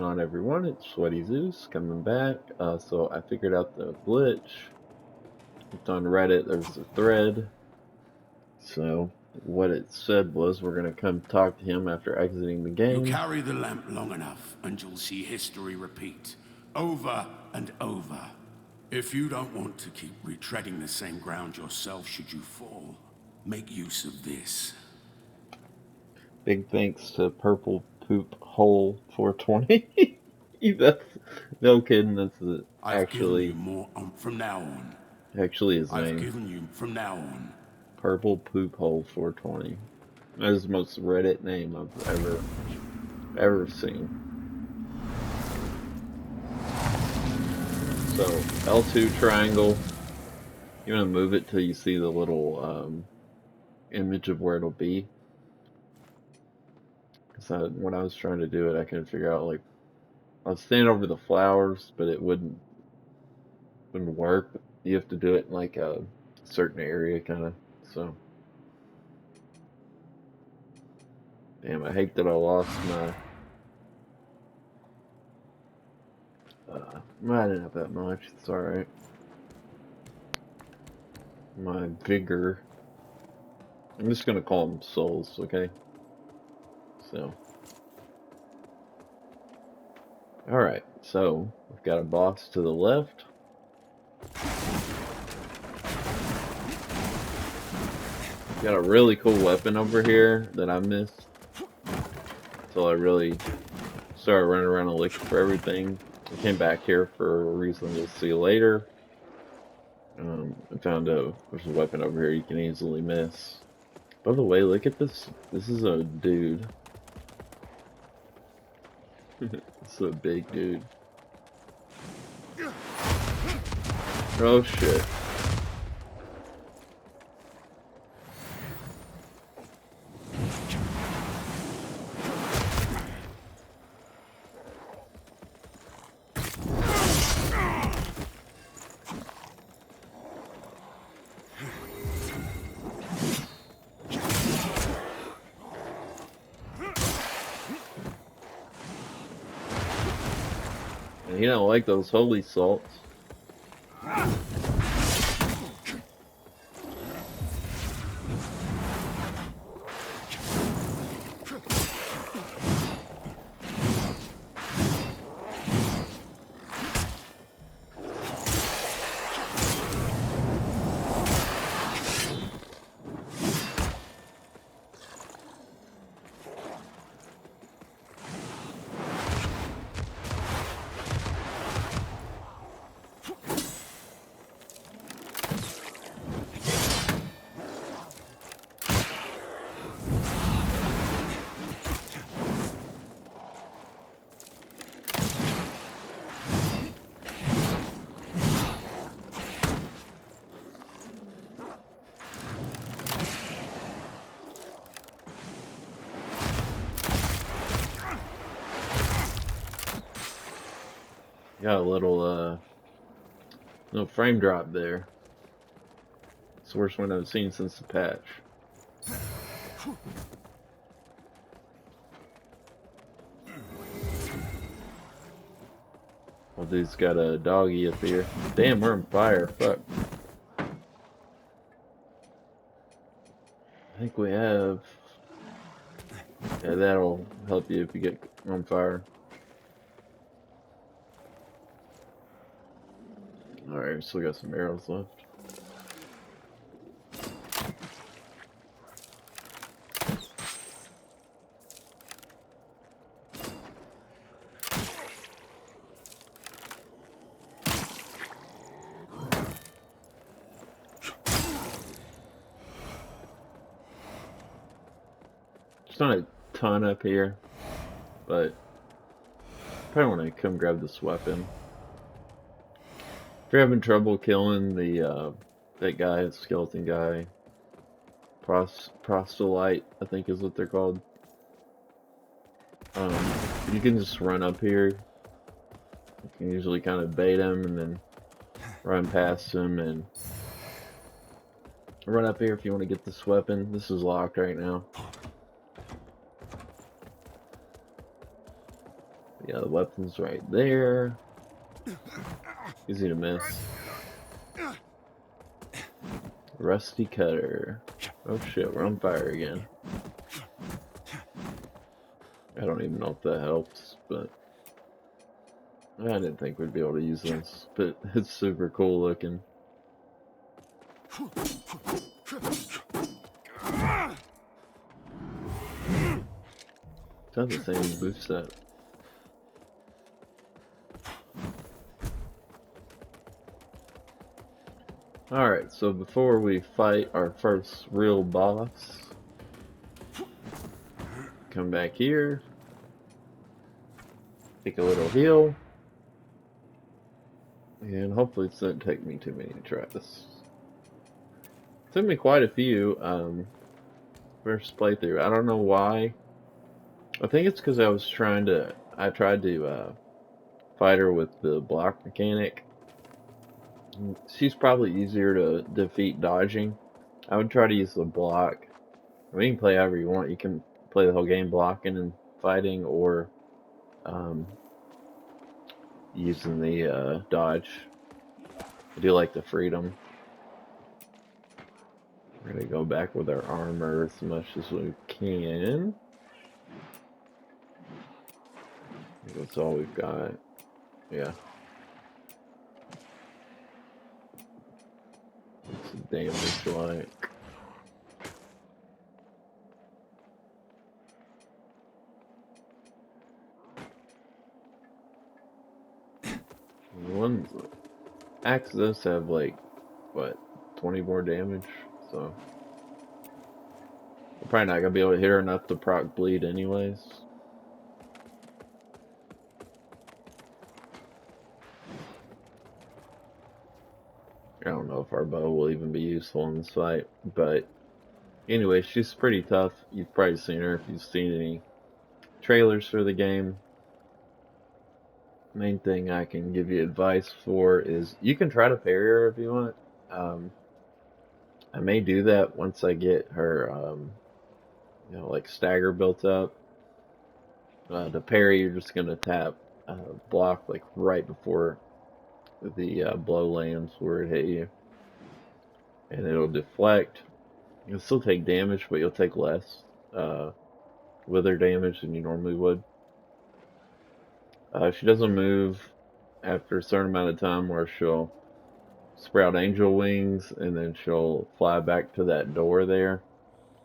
On everyone, it's Sweaty Zeus coming back. So I figured out the glitch. It's on Reddit. There's a thread. So what it said was we're gonna come talk to him after exiting the You game. carry the lamp long enough and you'll see history repeat, over and over. If you don't want to keep retreading the same ground yourself should you fall, make use of this. Big thanks to Purple Poop Hole 420. That's no kidding. I've given you Actually more from now on. actually his I've name. given you from now on. Purple Poop Hole 420. That's the most Reddit name I've ever seen. So L2 triangle. You want to move it till you see the little image of where it'll be. Because when I was trying to do it, I couldn't figure out, like, I was standing over the flowers, but it wouldn't work. You have to do it in like a certain area, kind of. So, damn, I hate that I lost my. I didn't have that much. It's all right. My vigor. I'm just gonna call them souls, okay? So, all right. So we've got a boss to the left. Got a really cool weapon over here that I missed until I really started running around and looking for everything. I came back here for a reason we'll see later. I found there's a weapon over here you can easily miss. By the way, look at this. This is a dude. This is a big dude. Oh shit. And he don't like those holy salts. Got a little frame drop there. It's the worst one I've seen since the patch. Well, dude's got a doggy up here. Damn, we're on fire. Fuck. I think we have. Yeah, that'll help you if you get on fire. Alright, we still got some arrows left. There's not a ton up here, but probably want to come grab this weapon. If you're having trouble killing that guy, the skeleton guy, proselyte, I think is what they're called. You can just run up here. You can usually kind of bait him and then run past him and run up here if you want to get this weapon. This is locked right now. Yeah, the weapon's right there. Easy to miss. Rusty cutter. Oh shit, we're on fire again. I don't even know if that helps, but I didn't think we'd be able to use this, but it's super cool looking. It's not the same moveset. Alright, so before we fight our first real boss, come back here, take a little heal, and hopefully it doesn't take me too many tries. Took me quite a few, first playthrough. I don't know why. I think it's because I tried to fight her with the block mechanic. She's probably easier to defeat dodging. I would try to use the block. I mean, you can play however you want. You can play the whole game blocking and fighting, or um, using the dodge. I do like the freedom. We're gonna go back with our armor as much as we can. That's all we've got. Yeah. What's the damage like? One axe does have like, what, 20 more damage, so we're probably not gonna be able to hit her enough to proc bleed anyways. I don't know if our bow will even be useful in this fight, but anyway, she's pretty tough. You've probably seen her if you've seen any trailers for the game. Main thing I can give you advice for is you can try to parry her if you want. I may do that once I get her, like stagger built up. To parry, you're just gonna tap block like right before the blow lands where it hit you, and it'll deflect. You'll still take damage, but you'll take less wither damage than you normally would. She doesn't move after a certain amount of time where she'll sprout angel wings and then she'll fly back to that door there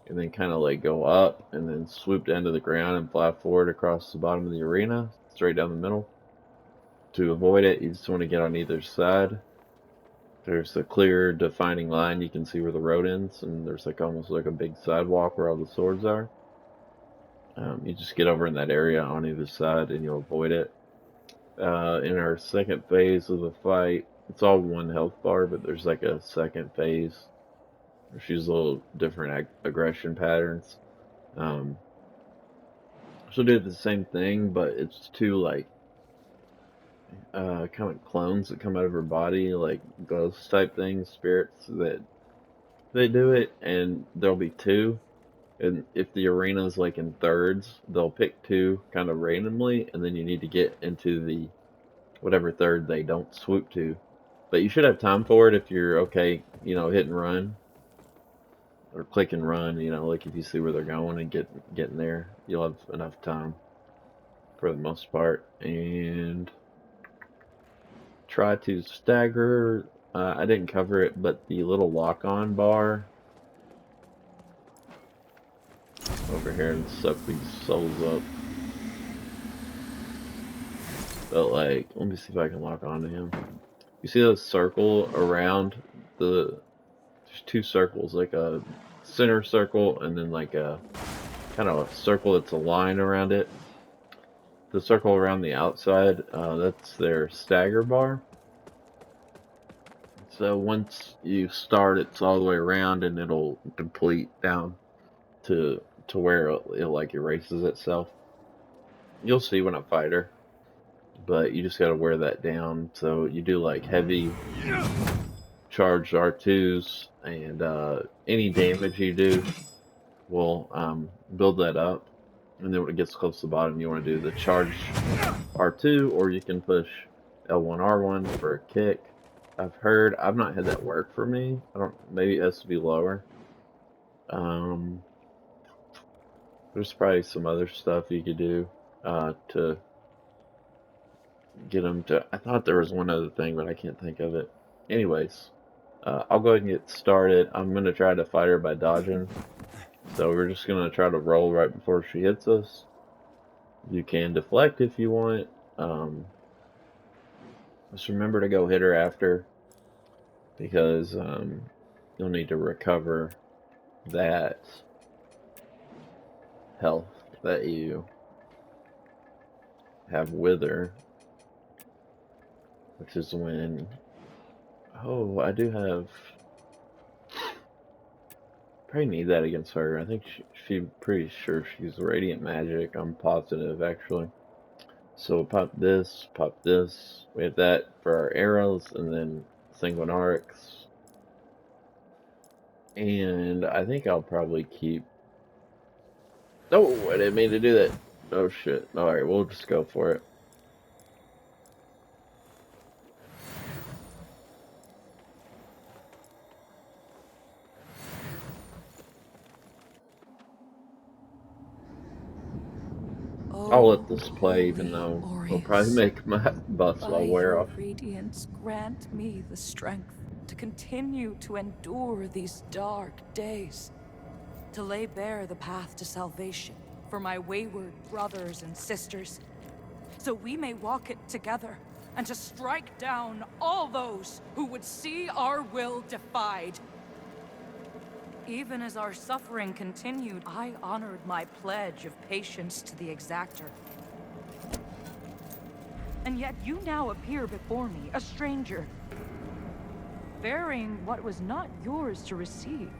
and then kind of like go up and then swoop down to the ground and fly forward across the bottom of the arena, straight down the middle. To avoid it, you just want to get on either side. There's a clear defining line. You can see where the road ends, and there's like almost like a big sidewalk where all the swords are. You just get over in that area on either side and you'll avoid it. In our second phase of the fight, it's all one health bar, but there's like a second phase where she's a little different aggression patterns. Um, she'll do the same thing, but it's two like kind of clones that come out of her body, like ghost type things, spirits that they do it, and there'll be two. And if the arena is like in thirds, they'll pick two kind of randomly, and then you need to get into the whatever third they don't swoop to. But you should have time for it if you're okay, hit and run or click and run. Like if you see where they're going and getting there, you'll have enough time for the most part. And try to stagger. I didn't cover it, but the little lock-on bar over here and suck these souls up. But like, let me see if I can lock onto him. You see the circle around there's two circles, like a center circle and then like a kind of a circle that's a line around it. The circle around the outside, that's their stagger bar. So once you start, it's all the way around and it'll complete down to where it like erases itself. You'll see when I fight her, but you just gotta wear that down. So you do like heavy charged R2s, and any damage you do will build that up. And then when it gets close to the bottom, you want to do the charge R2, or you can push L1 R1 for a kick. I've not had that work for me. I don't. Maybe it has to be lower. There's probably some other stuff you could do to get them to. I thought there was one other thing, but I can't think of it. Anyways, I'll go ahead and get started. I'm gonna try to fight her by dodging. So we're just gonna try to roll right before she hits us. You can deflect if you want. Just remember to go hit her after, because you'll need to recover that health that you have with her, which is when. Oh, I do have. Probably need that against her. I think she's pretty sure she's radiant magic. I'm positive, actually. So pop this, pop this. We have that for our arrows, and then sanguinarix. And I think I'll probably keep. Oh, I didn't mean to do that. Oh shit. Alright, we'll just go for it. I'll let this play, even though it'll probably make my bust By while wear your off. radiance, grant me the strength to continue to endure these dark days, to lay bare the path to salvation for my wayward brothers and sisters, so we may walk it together, and to strike down all those who would see our will defied. Even as our suffering continued, I honored my pledge of patience to the exactor. And yet you now appear before me, a stranger, bearing what was not yours to receive.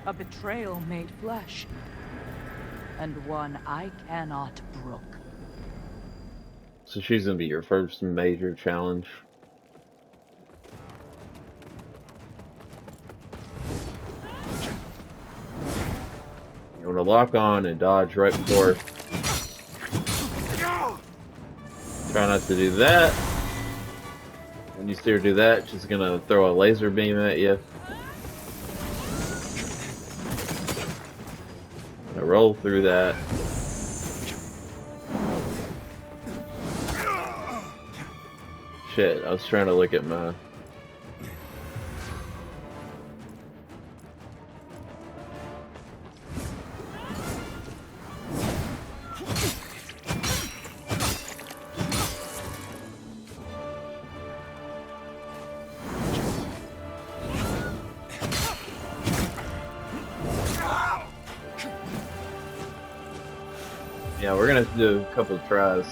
A betrayal made flesh, and one I cannot brook. So she's gonna be your first major challenge. You want to lock on and dodge right before. Try not to do that. When you see her do that, she's gonna throw a laser beam at you. Gonna roll through that. Shit, I was trying to look at my. Yeah, we're gonna have to do a couple of tries.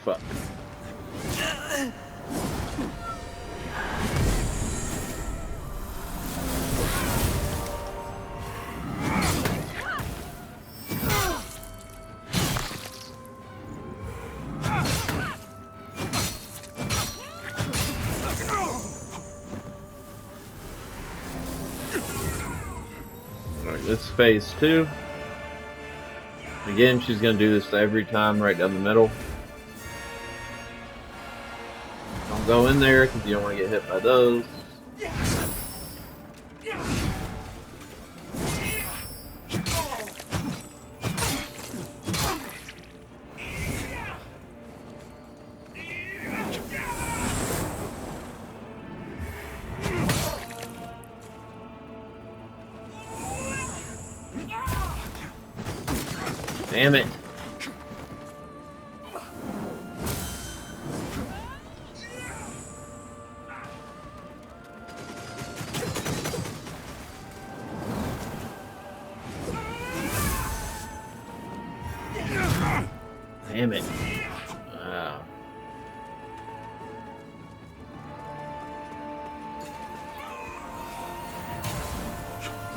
Fuck. Alright, this is phase 2. Again, she's gonna do this every time right down the middle. Don't go in there because you don't want to get hit by those. Damn it. Damn it.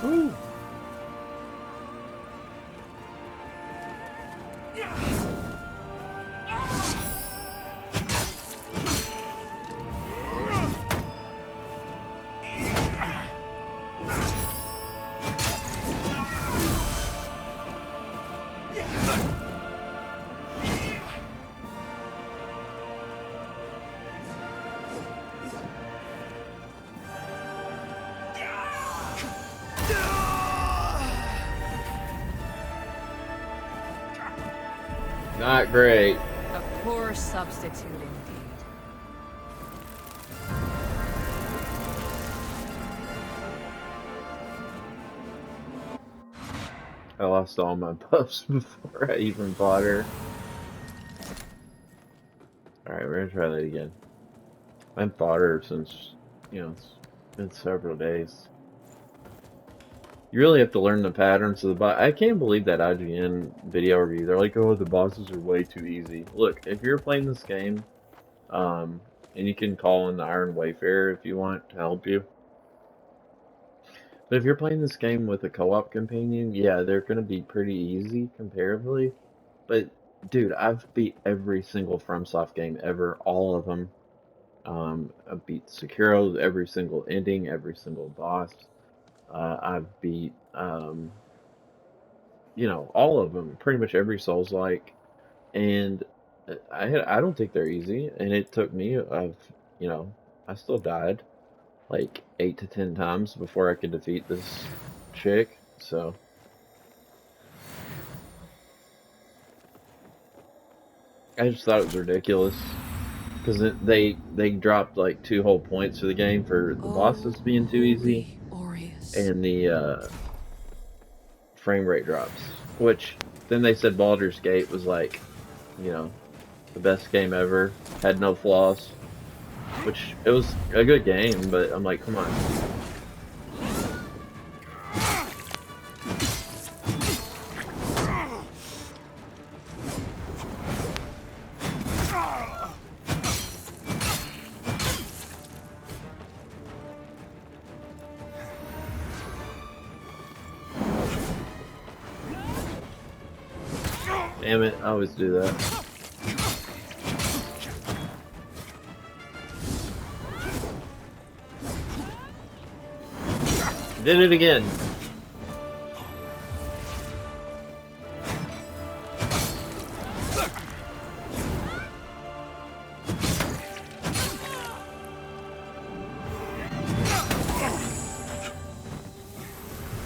Woo. Not great. A poor substitute indeed. I lost all my buffs before I even bought her. Alright, we're gonna try that again. I haven't bought her since, it's been several days. You really have to learn the patterns of the boss. I can't believe that IGN video review. They're like, oh, the bosses are way too easy. Look, if you're playing this game, and you can call in the Iron Wayfarer if you want to help you. But if you're playing this game with a co-op companion, yeah, they're gonna be pretty easy comparatively. But dude, I've beat every single FromSoft game ever, all of them. I've beat Sekiro, every single ending, every single boss. I've beat, all of them, pretty much every Souls-like, and I don't think they're easy. And it took me, I still died like 8 to 10 times before I could defeat this chick. So I just thought it was ridiculous because they dropped like 2 whole points for the game for the bosses Oh, being too easy holy Aureus. and the frame rate drops. Which then they said Baldur's Gate was like, you know, the best game ever, had no flaws. Which it was a good game, but I'm like, come on. Damn it, I always do that. Did it again.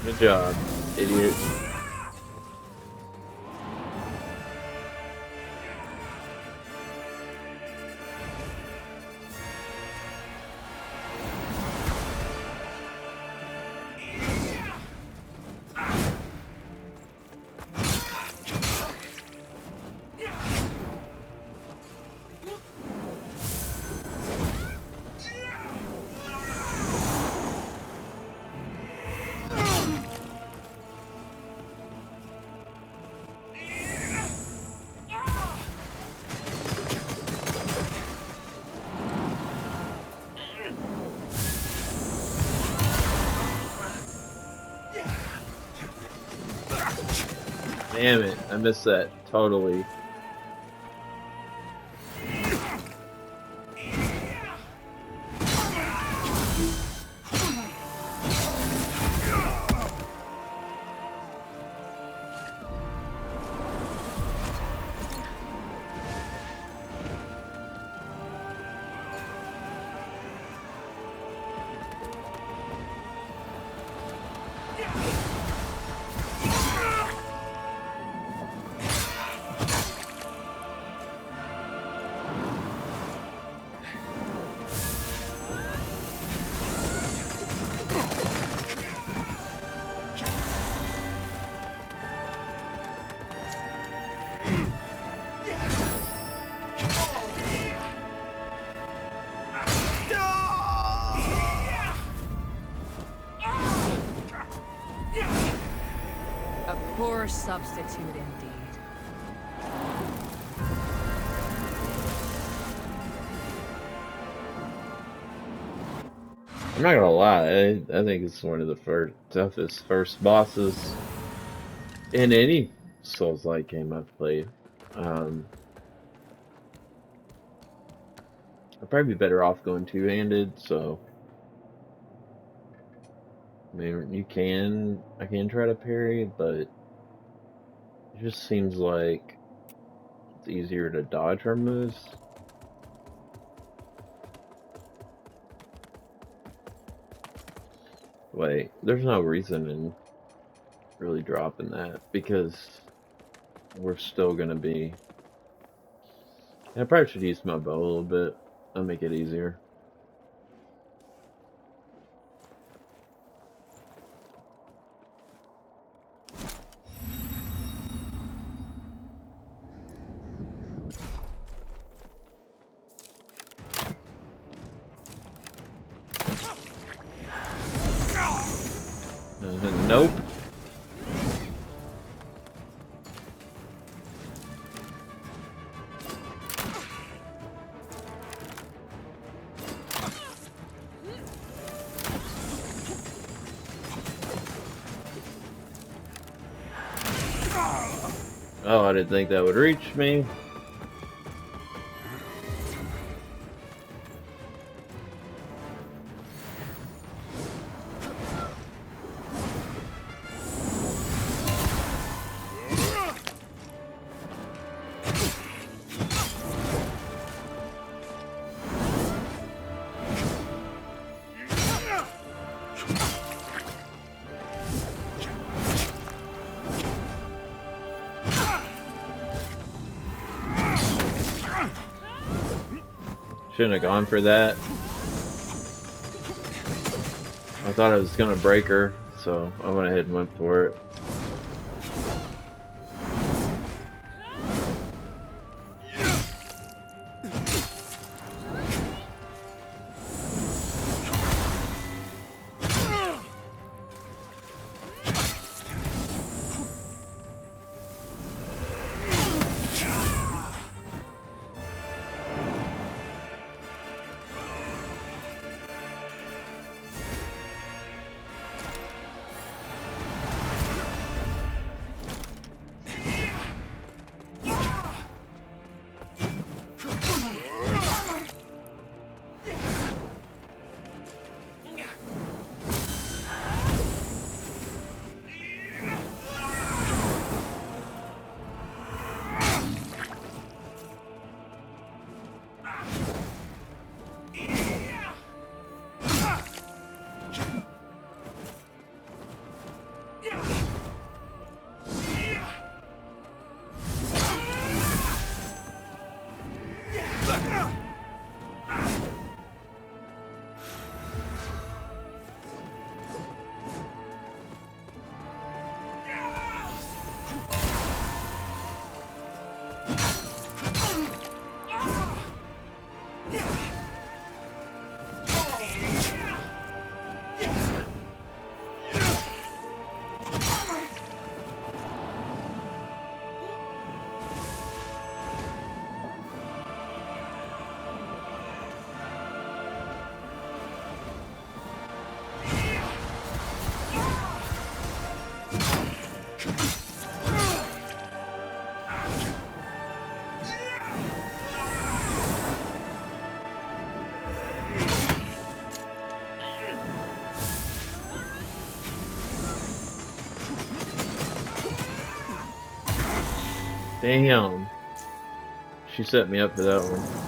Good job, idiot. Damn it, I missed that totally. A poor substitute indeed. I'm not gonna lie, I think it's one of the toughest first bosses in any Souls-like game I've played. I'd probably be better off going two-handed, so I mean, I can try to parry, but it just seems like it's easier to dodge her moves. Wait, there's no reason in really dropping that because we're still gonna be I probably should use my bow a little bit. That'll make it easier. Nope. Oh, I didn't think that would reach me. Shouldn't have gone for that. I thought I was gonna break her, so I went ahead and went for it. Damn. She set me up for that one.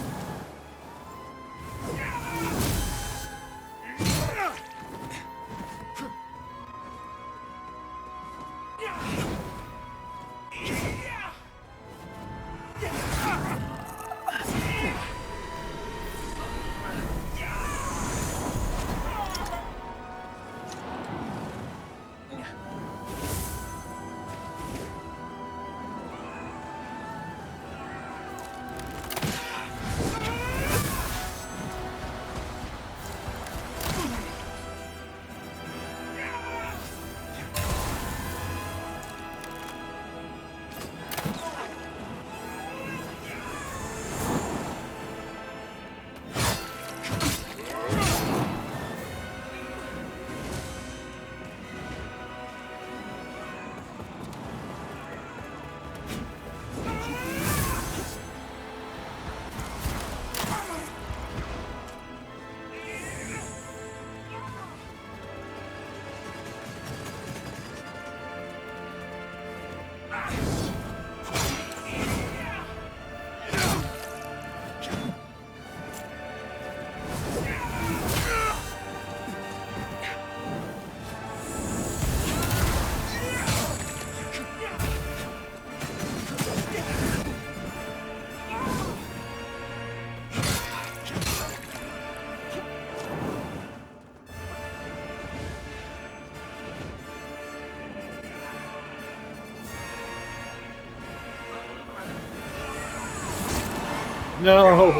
No!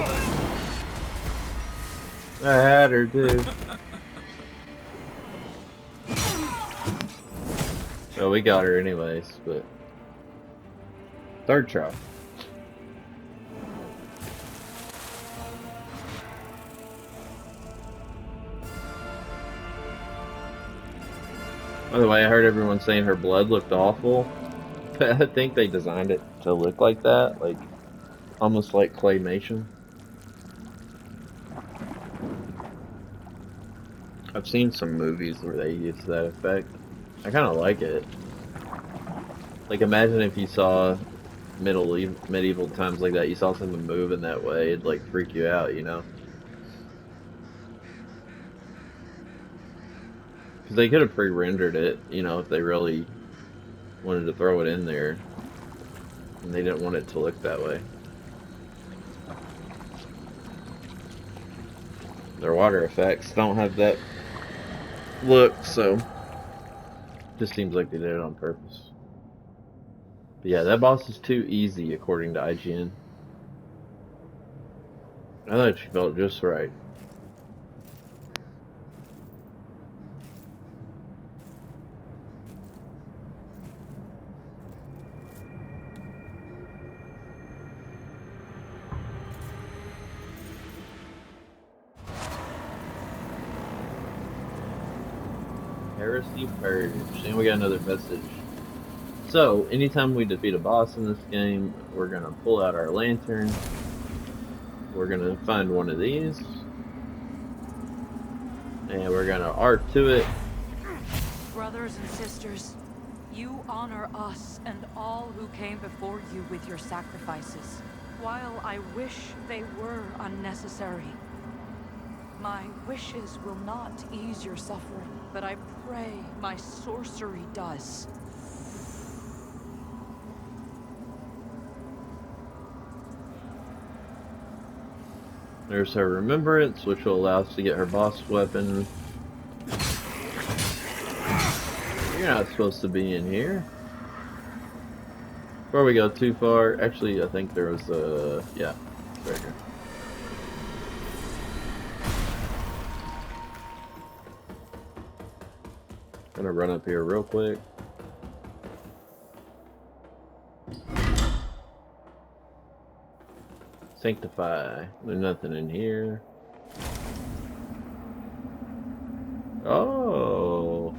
I had her too. Well, we got her anyways, but... Third try. By the way, I heard everyone saying her blood looked awful. I think they designed it to look like that, like almost like claymation. I've seen some movies where they use that effect. I kind of like it. Like, imagine if you saw medieval times like that, you saw something move in that way, it'd like freak you out, you know? Because they could have pre-rendered it, you know, if they really wanted to throw it in there. And they didn't want it to look that way. Their water effects don't have that look, so just seems like they did it on purpose. But yeah, that boss is too easy, according to IGN. I thought she felt just right. Heresy Purge. And we got another message. So, anytime we defeat a boss in this game, we're going to pull out our lantern. We're going to find one of these. And we're going to arc to it. Brothers and sisters, you honor us and all who came before you with your sacrifices. While I wish they were unnecessary, my wishes will not ease your suffering, but I pray my sorcery does. There's her remembrance, which will allow us to get her boss weapon. You're not supposed to be in here. Before we go too far, actually, I think there was a... yeah, right here. Gonna run up here real quick. Sanctify. There's nothing in here. Oh.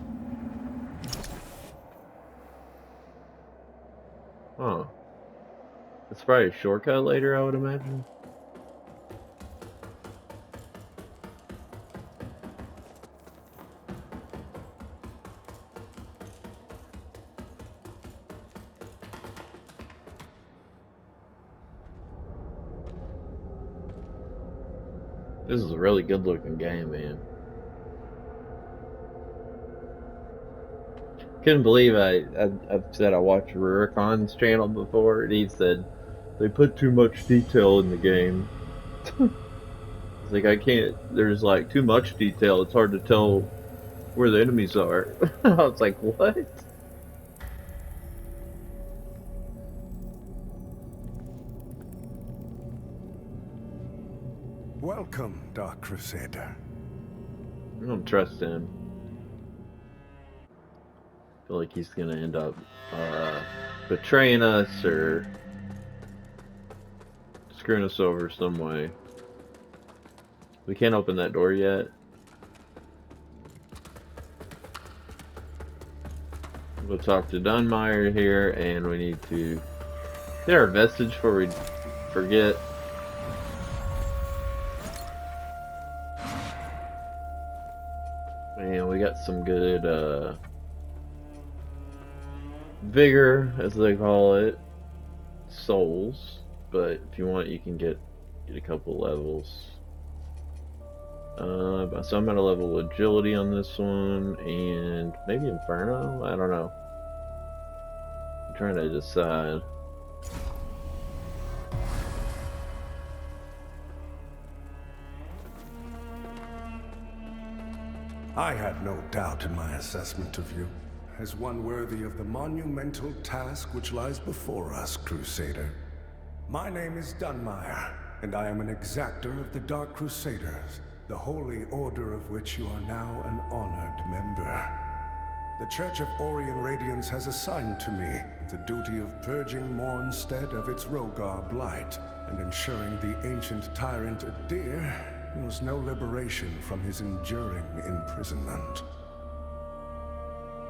Huh. It's probably a shortcut later, I would imagine. This is a really good looking game, man. Couldn't believe I've said I watched Rurikon's channel before, and he said they put too much detail in the game. It's like, I can't, there's like too much detail, it's hard to tell where the enemies are. I was like, what? Welcome, Dark Crusader. I don't trust him. I feel like he's gonna end up betraying us or screwing us over some way. We can't open that door yet. We'll talk to Dunmire here, and we need to get our message before we forget. And we got some good vigor, as they call it, souls. But if you want, you can get a couple levels. So I'm at a level of agility on this one, and maybe Inferno? I don't know. I'm trying to decide. I had no doubt in my assessment of you, as one worthy of the monumental task which lies before us, Crusader. My name is Dunmire, and I am an exactor of the Dark Crusaders, the holy order of which you are now an honored member. The Church of Orient Radiance has assigned to me the duty of purging Mornstead of its Rogar blight, and ensuring the ancient tyrant Adir knows no liberation from his enduring imprisonment.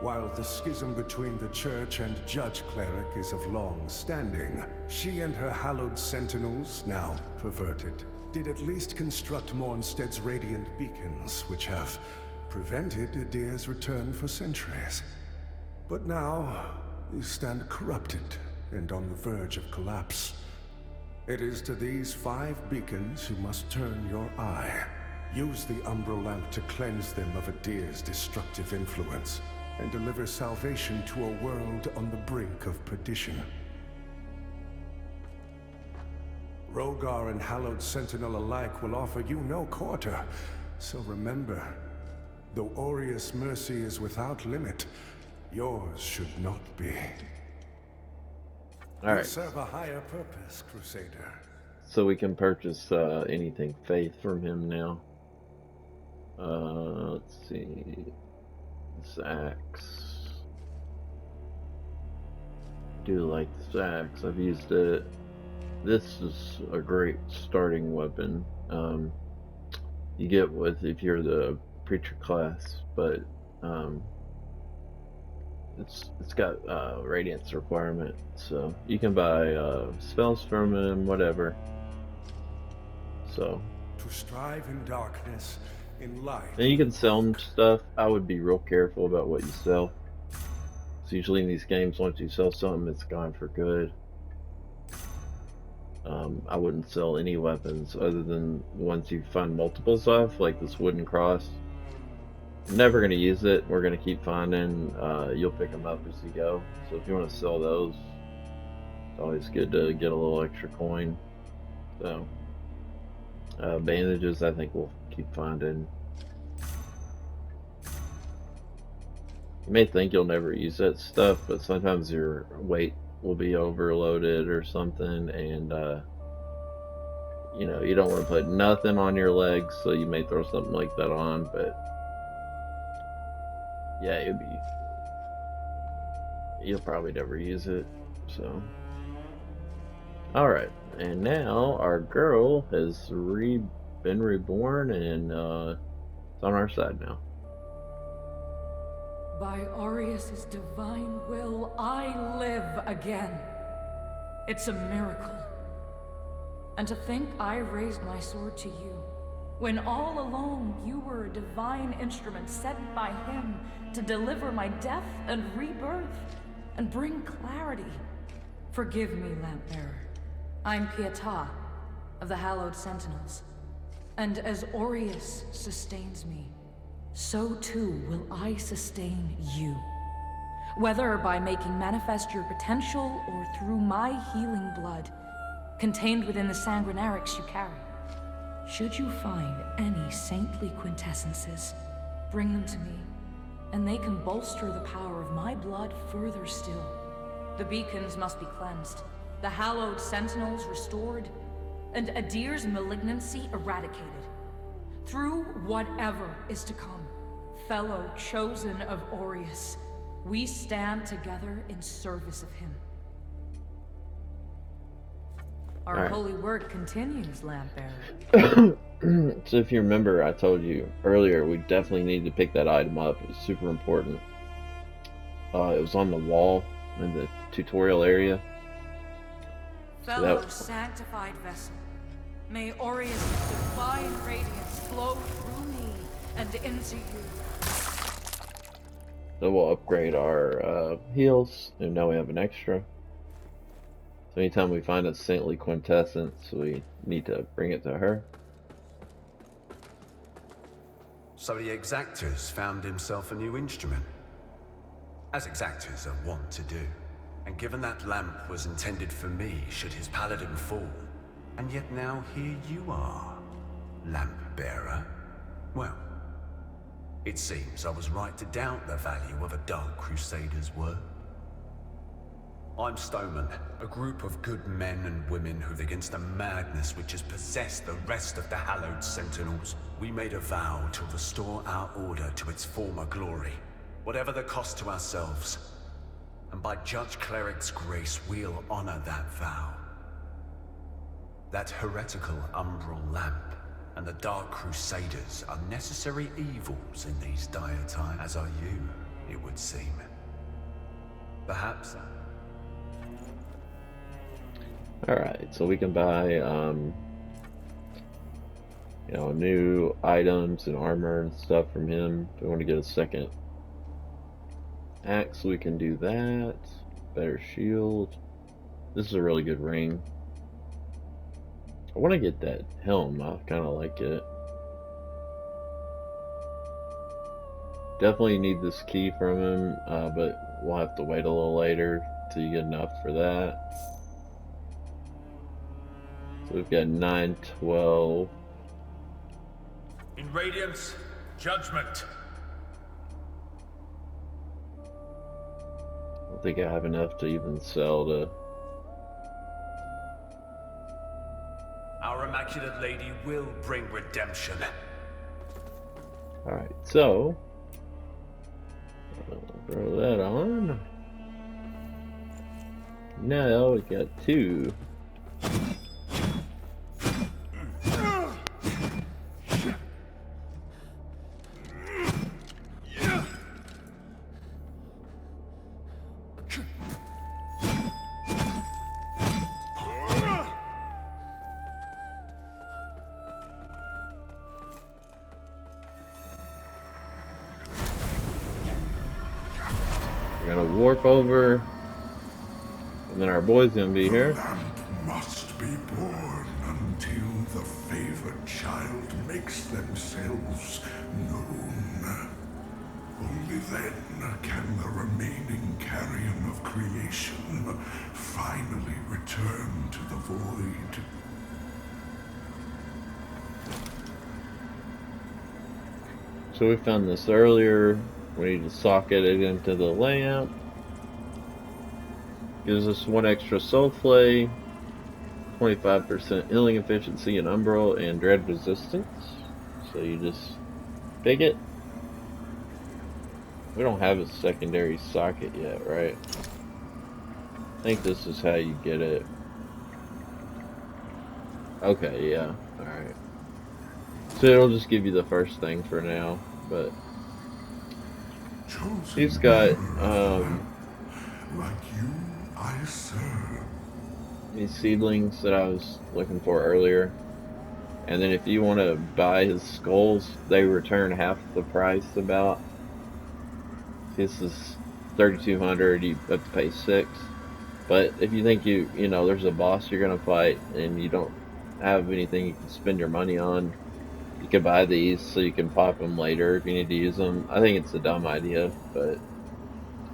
While the schism between the Church and Judge Cleric is of long standing, she and her hallowed sentinels, now perverted, did at least construct Mornstead's radiant beacons, which have prevented Adir's return for centuries. But now, you stand corrupted and on the verge of collapse. It is to these 5 beacons you must turn your eye. Use the Umbral Lamp to cleanse them of Adir's destructive influence, and deliver salvation to a world on the brink of perdition. Rogar and Hallowed Sentinel alike will offer you no quarter, so remember, though Aureus' mercy is without limit, yours should not be. All right. You serve a higher purpose, Crusader. So we can purchase anything faith from him now. Let's see. This axe. Do like this axe. I've used it. This is a great starting weapon. You get with if you're the preacher class, but it's got radiance requirement, so you can buy spells from him, whatever. So to strive in darkness, in light. and you can sell him stuff. I would be real careful about what you sell. So usually in these games, once you sell something, it's gone for good. I wouldn't sell any weapons other than ones you find multiples of, like this wooden cross. I'm never going to use it. We're going to keep finding. You'll pick them up as you go. So if you want to sell those, it's always good to get a little extra coin. So bandages, I think we'll keep finding. You may think you'll never use that stuff, but sometimes your weight will be overloaded or something, and you know, you don't want to put nothing on your legs, so you may throw something like that on, but yeah, you'll probably never use it. So alright, and now our girl has been reborn, and it's on our side now. By Aureus' divine will, I live again. It's a miracle. And to think I raised my sword to you, when all along you were a divine instrument sent by him to deliver my death and rebirth, and bring clarity. Forgive me, Lampbearer. I'm Pieta, of the Hallowed Sentinels. And as Aureus sustains me, so too will I sustain you. Whether by making manifest your potential or through my healing blood, contained within the sanguinarics you carry. Should you find any saintly quintessences, bring them to me, and they can bolster the power of my blood further still. The beacons must be cleansed, the hallowed sentinels restored, and Adir's malignancy eradicated. Through whatever is to come, fellow chosen of Aureus, we stand together in service of him. Our holy work continues, Lampbearer. So if you remember, I told you earlier, we definitely need to pick that item up. It was super important. It was on the wall in the tutorial area. Fellow sanctified vessel, may Aureus' divine radiance flow through me and into you. So we'll upgrade our heals, and now we have an extra. So anytime we find a saintly quintessence, we need to bring it to her. So the exactors found himself a new instrument, as exactors are wont to do. And given that lamp was intended for me should his paladin fall, and yet now here you are, lamp bearer. Well, it seems I was right to doubt the value of a Dark Crusader's word. I'm Stoneman, a group of good men and women who've against the madness which has possessed the rest of the hallowed Sentinels. We made a vow to restore our order to its former glory, whatever the cost to ourselves. And by Judge Cleric's grace, we'll honor that vow. That heretical umbral lamp and the Dark Crusaders are necessary evils in these dire times, as are you, it would seem. Perhaps. Alright, so we can buy, you know, new items and armor and stuff from him. If we want to get a second axe, we can do that. Better shield. This is a really good ring. I want to get that helm. I kind of like it. Definitely need this key from him, but we'll have to wait a little later till you get enough for that. So we've got 9, 12. In Radiance, Judgment. I don't think I have enough to even sell to... Our Immaculate Lady will bring redemption. Alright, so... throw that on. Now we got 2. We're gonna warp over, and then our boy's gonna be here. The lamp must be born until the favored child makes themselves known. Only then can the remaining carrion of creation finally return to the void. So we found this earlier. We need to socket it into the lamp. Gives us 1 extra soul flay, 25% healing efficiency and umbral and dread resistance. So you just pick it. We don't have a secondary socket yet, right? I think this is how you get it. Okay, yeah, alright. So it'll just give you the first thing for now, but he's got like you, I serve. these seedlings that I was looking for earlier. And then if you want to buy his skulls, they return half the price about. This is 3,200, you have to pay 6. But if you think you know, there's a boss you're gonna fight and you don't have anything you can spend your money on, you can buy these so you can pop them later if you need to use them. I think it's a dumb idea, but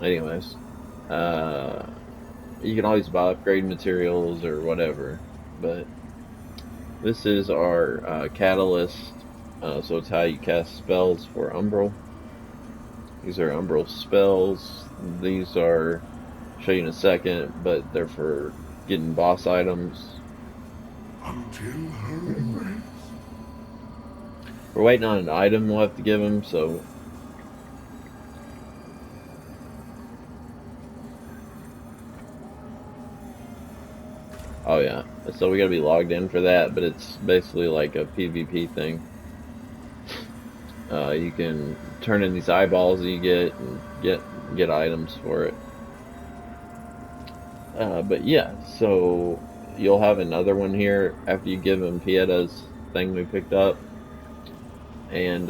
anyways, you can always buy upgrade materials or whatever. But this is our catalyst, so it's how you cast spells for Umbral. These are Umbral spells. These are, I'll show you in a second, but they're for getting boss items. Until her embrace. We're waiting on an item we'll have to give him, so... Oh yeah, so we gotta be logged in for that, but it's basically like a PvP thing. You can turn in these eyeballs that you get and get items for it. But yeah, so you'll have another one here after you give him Pieta's thing we picked up. And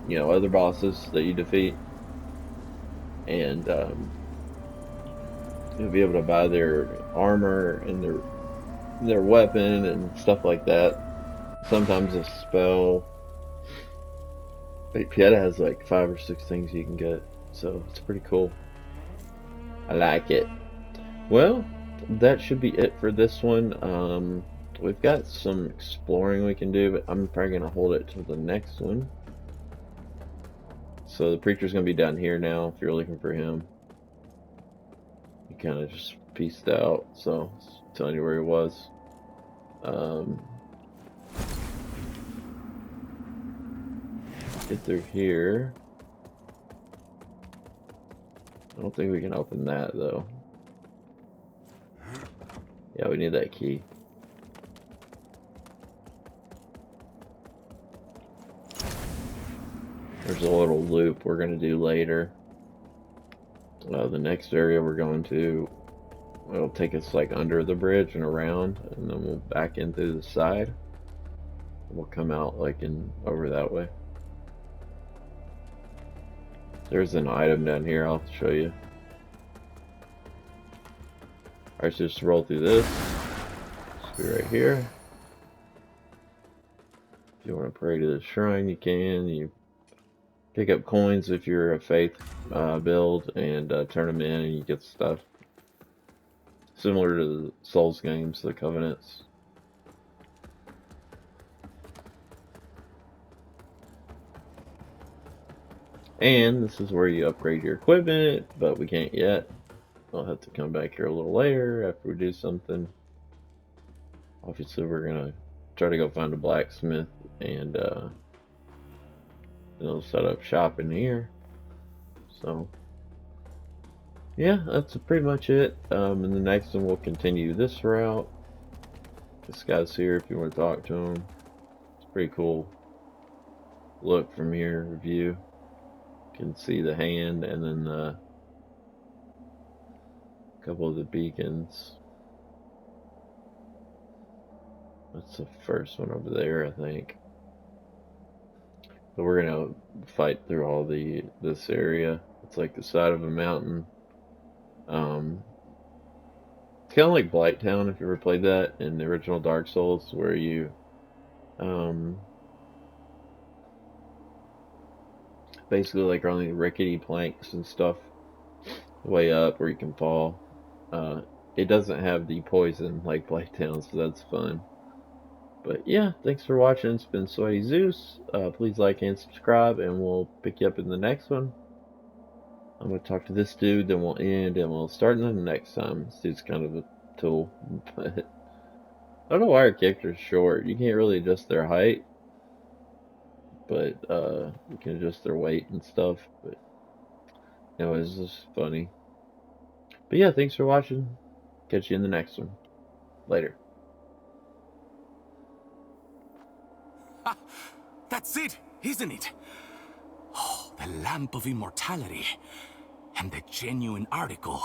you know, other bosses that you defeat, and you'll be able to buy their armor and their weapon and stuff like that. Sometimes a spell. Pieta has like 5 or 6 things you can get, so it's pretty cool. I like it. Well, that should be it for this one. We've got some exploring we can do, but I'm probably going to hold it to the next one. So the preacher's going to be down here now if you're looking for him. kind of just pieced out, so telling you where he was. Get through here. I don't think we can open that though. Yeah, we need that key. There's a little loop we're going to do later. The next area we're going to, it'll take us like under the bridge and around, and then we'll back in through the side. We'll come out like in over that way. There's an item down here I'll show you. Alright, so just roll through this. Just be right here. If you want to pray to the shrine, you can. You pick up coins if you're a faith build, and turn them in, and you get stuff. Similar to the Souls games, the Covenants. And this is where you upgrade your equipment, but we can't yet. I'll have to come back here a little later after we do something. Obviously, we're gonna try to go find a blacksmith and set up shop in here. So yeah, that's pretty much it. In the next one, we'll continue this route. This guy's here if you want to talk to him. It's pretty cool look from here, view. You can see the hand and then a couple of the beacons. That's the first one over there, I think. But we're gonna fight through all this area. It's like the side of a mountain. It's kind of like Blighttown, if you ever played that in the original Dark Souls, where you basically like are on the rickety planks and stuff way up where you can fall. It doesn't have the poison like Blighttown, so that's fun. But yeah, thanks for watching. It's been Sweaty Zeus. Please like and subscribe, and we'll pick you up in the next one. I'm going to talk to this dude, then we'll end, and we'll start in the next time. This dude's kind of a tool. But I don't know why our character's short. You can't really adjust their height, but you can adjust their weight and stuff. But anyways, this is funny. But yeah, thanks for watching. Catch you in the next one. Later. That's it, isn't it? Oh, the Lamp of Immortality. And the genuine article.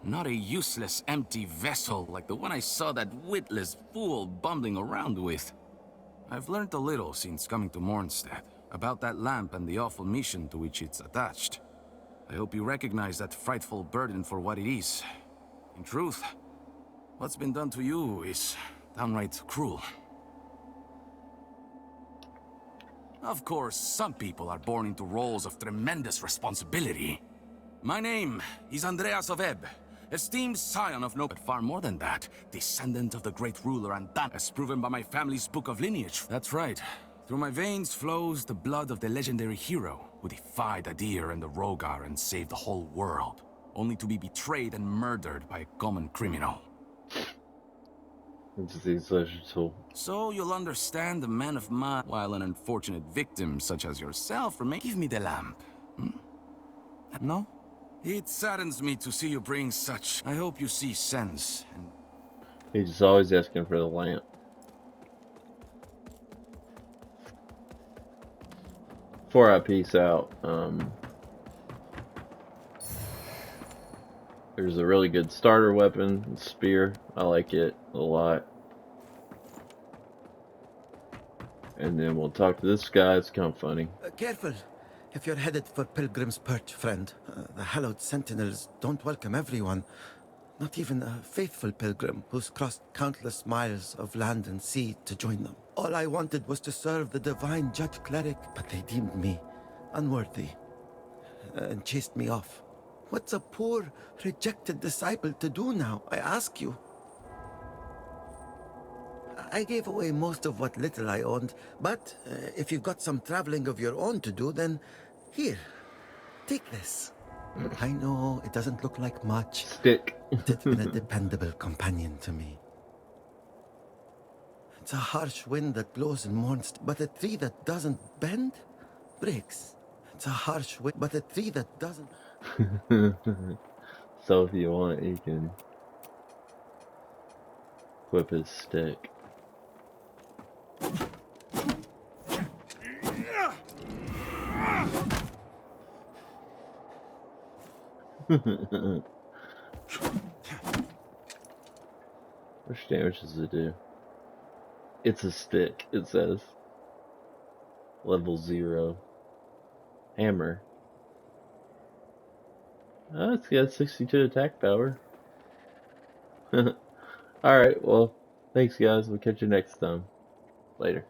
Not a useless, empty vessel like the one I saw that witless fool bumbling around with. I've learned a little since coming to Mornstead about that lamp and the awful mission to which it's attached. I hope you recognize that frightful burden for what it is. In truth, what's been done to you is downright cruel. Of course, some people are born into roles of tremendous responsibility. My name is Andreas of Ebb, esteemed scion of no, but far more than that, descendant of the great ruler Andan, as proven by my family's book of lineage. That's right. Through my veins flows the blood of the legendary hero who defied Adir and the Rogar and saved the whole world, only to be betrayed and murdered by a common criminal. So you'll understand the man of mine, while an unfortunate victim such as yourself remains. Give me the lamp. No? It saddens me to see you bring such. I hope you see sense. And he's always asking for the lamp. Before I peace out, there's a really good starter weapon, spear. I like it a lot. And then we'll talk to this guy. It's kind of funny. Careful. If you're headed for Pilgrim's Perch, friend, the hallowed sentinels don't welcome everyone. Not even a faithful pilgrim who's crossed countless miles of land and sea to join them. All I wanted was to serve the divine judge cleric, but they deemed me unworthy and chased me off. What's a poor, rejected disciple to do now, I ask you? I gave away most of what little I owned, but if you've got some traveling of your own to do, then here, take this. I know it doesn't look like much, Stick. but it's been a dependable companion to me. It's a harsh wind that blows in Mornst, but a tree that doesn't bend breaks. It's a harsh wind, but a tree that doesn't... So if you want, you can whip his stick. How much damage does it do? It's a stick, it says. Level 0. Hammer. Oh, it's got 62 attack power. Alright, well, thanks guys. We'll catch you next time. Later.